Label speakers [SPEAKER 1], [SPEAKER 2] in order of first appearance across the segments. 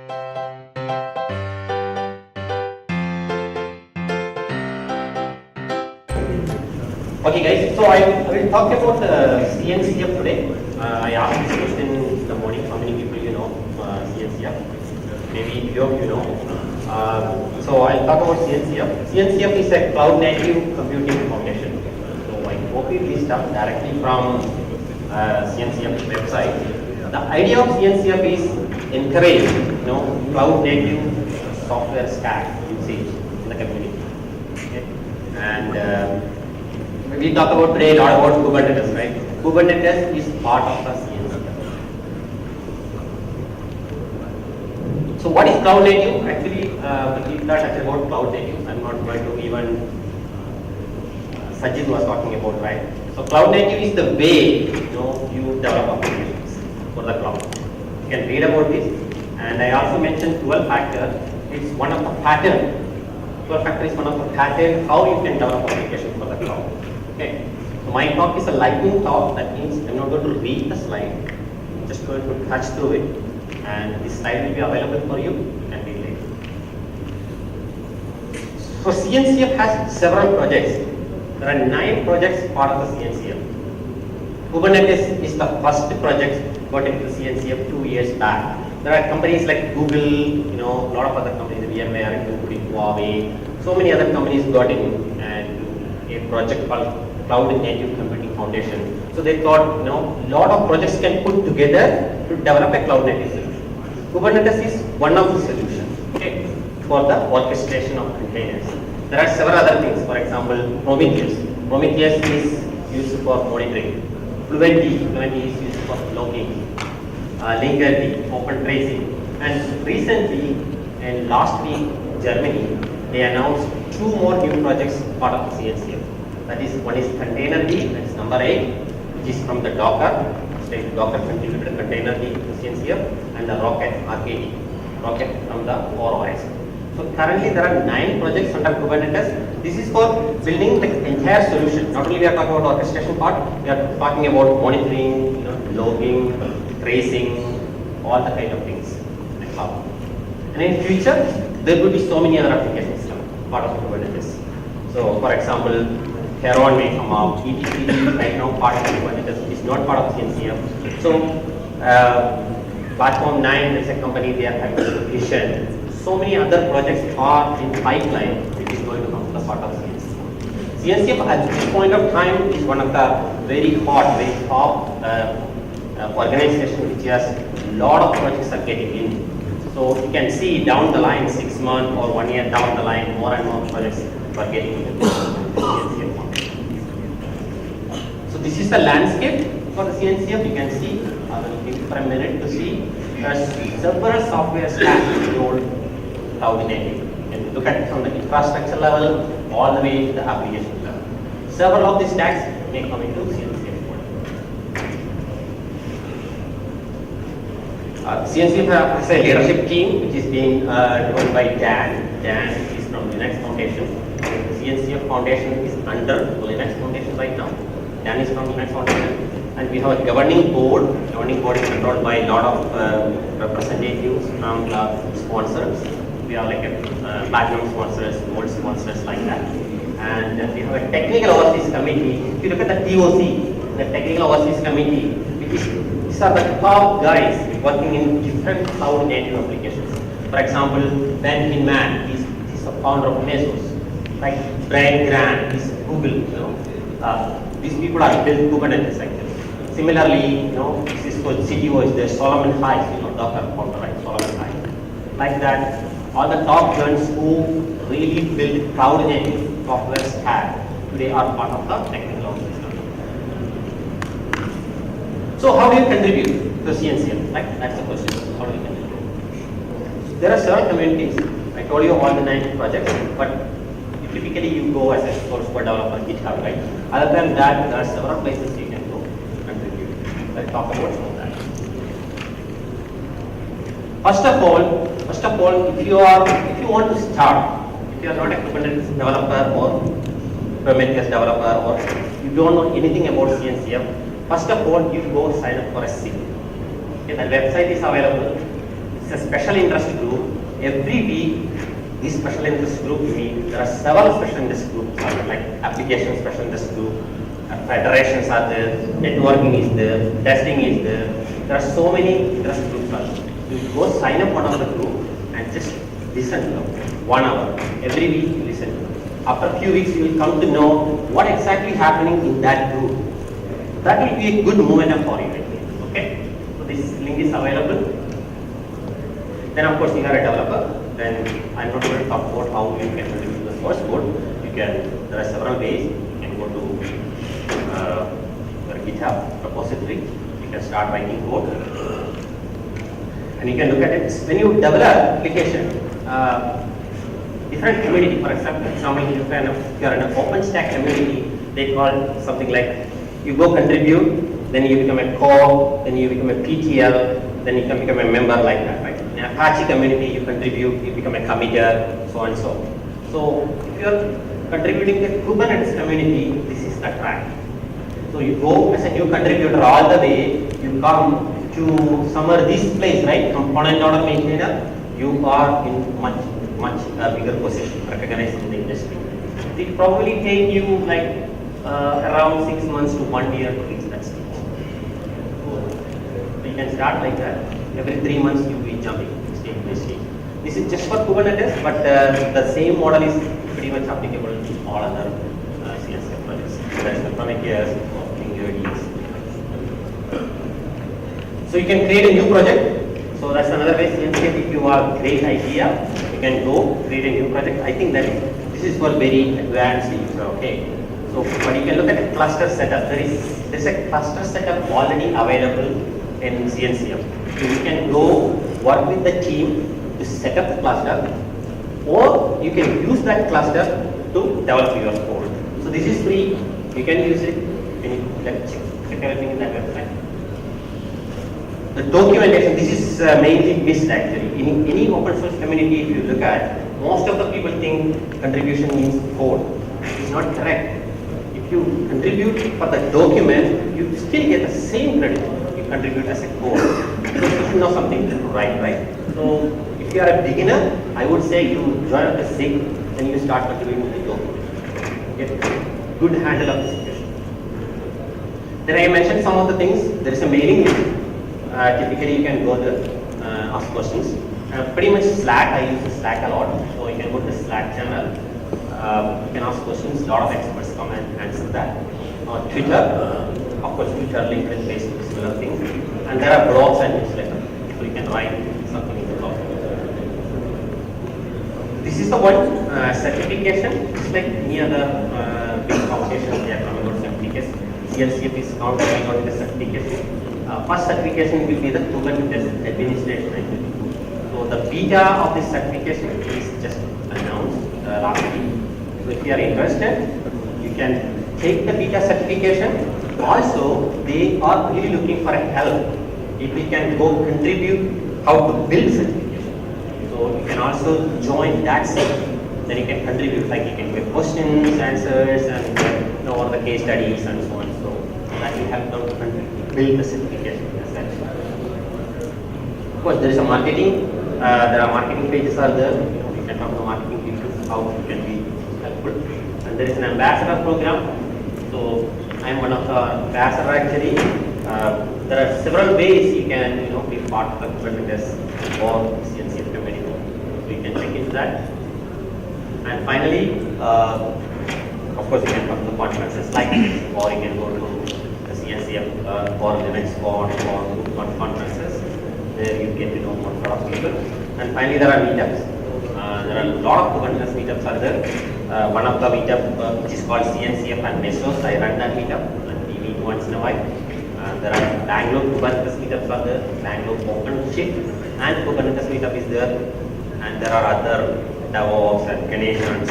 [SPEAKER 1] Okay guys, so I will talk about CNCF today. I asked this question in the morning, how many people you know CNCF? Maybe few of you know. So I'll talk about CNCF. CNCF is a cloud native computing foundation. So I copied this stuff directly from CNCF website. The idea of CNCF is encourage cloud native software stack usage in the community. Okay? And we talk about today a lot about Kubernetes, right? Kubernetes is part of the CNCF. So what is cloud native? Actually, we start talking about cloud native. I'm not going to even Sajid was talking about, right? So cloud native is the way you develop applications for the cloud. You can read about this, and I also mentioned 12 factor. It's one of the pattern. 12 factor is one of the pattern how you can develop application for the cloud. Okay, so my talk is a lightning talk. That means I'm not going to read the slide. I'm just going to touch through it, and this slide will be available for you and read later. So CNCF has several projects. There are 9 projects part of the CNCF. Kubernetes is the first project got into the CNCF 2 years back. There are companies like Google, a lot of other companies, VMware, including Huawei. So many other companies got in and a project called Cloud Native Computing Foundation. So they thought, lot of projects can put together to develop a cloud native solution. Kubernetes is one of the solutions, okay, for the orchestration of containers. There are several other things. For example, Prometheus. Prometheus is used for monitoring. Fluentd is used for logging. Linkerd, open tracing. And recently, in last week, Germany, they announced 2 more new projects part of the CNCF. That is, one is Containerd, that is number 8, which is from the Docker, Docker contributed Containerd to CNCF, and the Rocket, RKD, Rocket from the CoreOS. So currently there are 9 projects under Kubernetes. This is for building the entire solution. Not only we are talking about orchestration part, we are talking about monitoring, logging, tracing, all the kind of things in the cloud. And in future, there will be so many other applications part of Kubernetes. So for example, Heron may come out, ETC right now part of Kubernetes is not part of CNCF. So Platform 9 is a company, they are having a solution. So many other projects are in pipeline which is going to come to the part of CNCF. CNCF at this point of time is one of the very hot, very top organization which has a lot of projects are getting in. So you can see down the line, 6 months or 1 year down the line, more and more projects are getting into the CNCF. So this is the landscape for the CNCF. You can see, I will give for a minute to see. There's several software stacks involved cloud native. And look at it from the infrastructure level all the way to the application level. Several of these stacks may come into CNCF. CNCF has a leadership team which is being run by Dan. Dan is from Linux Foundation. The CNCF Foundation is under Linux Foundation right now. Dan is from Linux Foundation. And we have a governing board. Governing board is controlled by a lot of representatives from the sponsors. We are like a platinum sponsors, gold sponsors like that. And we have a technical overseas committee. If you look at the TOC, the technical overseas committee, these are the top guys working in different cloud native applications. For example, Ben Hinman, he's a founder of Mesos. Right? Brian Grant is Google. These people are built Kubernetes actually. Similarly, Cisco CTO is there. Solomon Hayes, Docker founder, right? Solomon Hayes. Like that, all the top guns who really build cloud native software stack today are part of the technical office. So how do you contribute to CNCF? Right? That's the question. How do you contribute? There are several communities. I told you all the 9 projects, but typically you go as a source code developer, GitHub, right? Other than that, there are several places you can go contribute. Let's talk about some of that. First of all, if you want to start, if you are not a Kubernetes developer or Prometheus developer or you don't know anything about CNCF, first of all, you go sign up for a SIG. Okay, the website is available, It's a special interest group. Every week, this special interest group meet. There are several special interest groups, like application special interest group, federations are there, networking is there, testing is there. There are so many interest groups. You go sign up one of the group and just listen to them. 1 hour every week. You listen to them. After a few weeks, you will come to know what exactly happening in that group. That will be a good momentum for you. Okay. So this link is available. Then of course you are a developer. Then I'm not going to talk about how you can contribute to the source code. There are several ways. You can go to your GitHub repository. You can start writing code. And you can look at it. When you develop application, different community, for example, if you are in an OpenStack community, they call something like, you go contribute, then you become a core, then you become a PTL, then you can become a member like that, right? In Apache community, you contribute, you become a committer, so and so. So if you are contributing to Kubernetes community, this is the track. So you go as a new contributor all the way, you come to somewhere this place, right? Component order maintainer, you are in much bigger position, recognized in the industry. It probably take you like around 6 months to 1 year to reach that stage. So you can start like that. Every 3 months you will be jumping stage by stage. This is just for Kubernetes, but the same model is pretty much applicable to all other CNCF projects. There is the Prometheus, Linguides. So you can create a new project. So that's another way. CNCF, if you have a great idea, you can go create a new project. I think that this is for very advanced user. Okay. So, but you can look at a cluster setup. There's a cluster setup already available in CNCF. So you can go work with the team to set up the cluster, or you can use that cluster to develop your code. So this is free. You can use it. You can check everything in that website. The documentation, this is mainly missed actually. In any open source community, if you look at, most of the people think contribution means code. It's not correct. If you contribute for the document, you still get the same credit. You contribute as a code. Because you should know something to write, right? So if you are a beginner, I would say you join the SIG, then you start contributing to the document. Get good handle of the situation. Then I mentioned some of the things. There is a mailing list. Typically, you can go there, ask questions. Pretty much Slack, I use Slack a lot. So you can go to the Slack channel. You can ask questions. A lot of experts come and answer that. Twitter, of course, Twitter, LinkedIn, Facebook, similar things. And there are blogs and newsletters. So you can write something in the blog. This is the one certification. It's like any other big foundation. They are coming out certificates. CNCF is coming out with the certification. First certification will be the Kubernetes administration. So the beta of this certification is just announced last week. So if you are interested, you can take the beta certification. Also, they are really looking for a help. If we can go contribute how to build certification. So you can also join that section. Then you can contribute, like you can give questions, answers, and all the case studies and so on. So that will help them to build the certification. Of course, there is a marketing. There are marketing pages are there. You can talk to marketing people how it can be helpful. And there is an ambassador program. So I am one of the ambassador actually. There are several ways you can be part of the Kubernetes or CNCF community. So you can check into that. And finally, of course, you can come to conferences like this, or you can go to the CNCF or Linux or conferences. There you get to know more about people. And finally, there are meetups. There are a lot of Kubernetes meetups are there. One of the meetup which is called CNCF and Mesos, I run that meetup and we meet once in a while. There are Bangalore Kubernetes meetups are there, Bangalore OpenShift and Kubernetes meetup is there. And there are other DevOps and Canadians,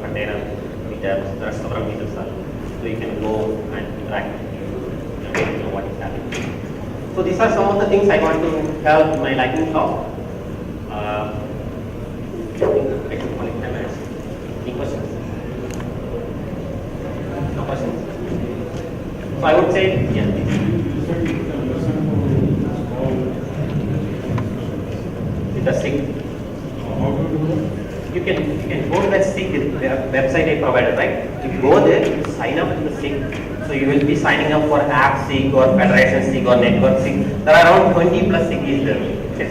[SPEAKER 1] container meetups. There are several meetups are there. So you can go and interact and get to know what is happening. So these are some of the things I want to tell in my lightning talk. Any questions? No questions? So I would say, yeah. the SIG.
[SPEAKER 2] How to do that?
[SPEAKER 1] You can go to that SIG website I provided, right? You go there, you sign up with the SIG. So you will be signing up for app SIG or federation SIG or network SIG. There are around 20 plus SIGs there.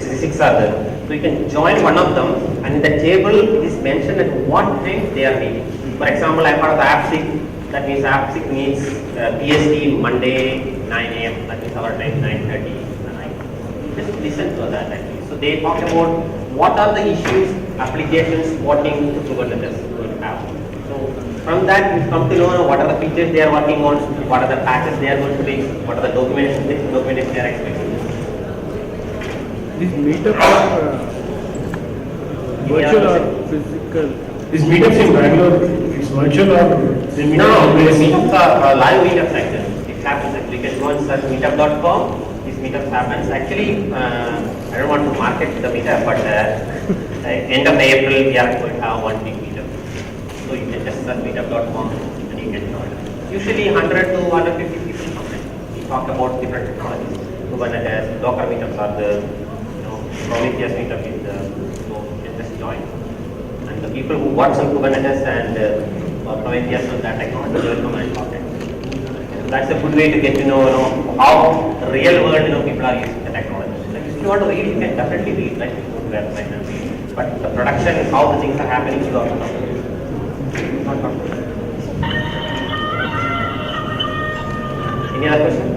[SPEAKER 1] SIGs are there. So you can join one of them, and in the table it is mentioned at what time they are meeting. For example, I'm part of the app SIG. That means app SIG means PST Monday 9 a.m. That means our time 9:30 night. Just listen to that actually. So they talk about what are the issues, applications supporting Kubernetes will have. So from that you come to know what are the features they are working on, what are the patches they are going to fix, what are the documentation they are expecting.
[SPEAKER 3] These meetups are virtual or physical?
[SPEAKER 2] These meetups in Bangalore, it's virtual or they meet
[SPEAKER 1] No,
[SPEAKER 2] up
[SPEAKER 1] the
[SPEAKER 2] in
[SPEAKER 1] meetups are live meetups actually. It happens actually. You can go and search meetup.com. These meetups happens. Actually, I don't want to market the meetup, but end of April we are going to have one big meetup. So you can just search meetup.com and you can join. Usually 100 to 150 people come in. We talk about different technologies. Kubernetes, Docker meetups are the, Prometheus meetup is the, so you can just join. And the people who work on Kubernetes and Prometheus on that technology, they will come and talk. So that's a good way to get to know, how the real world, people are using the technology. Like if you want to read, you can definitely read, like you go to website and read. But the production, how the things are happening, you don't know. Any other question?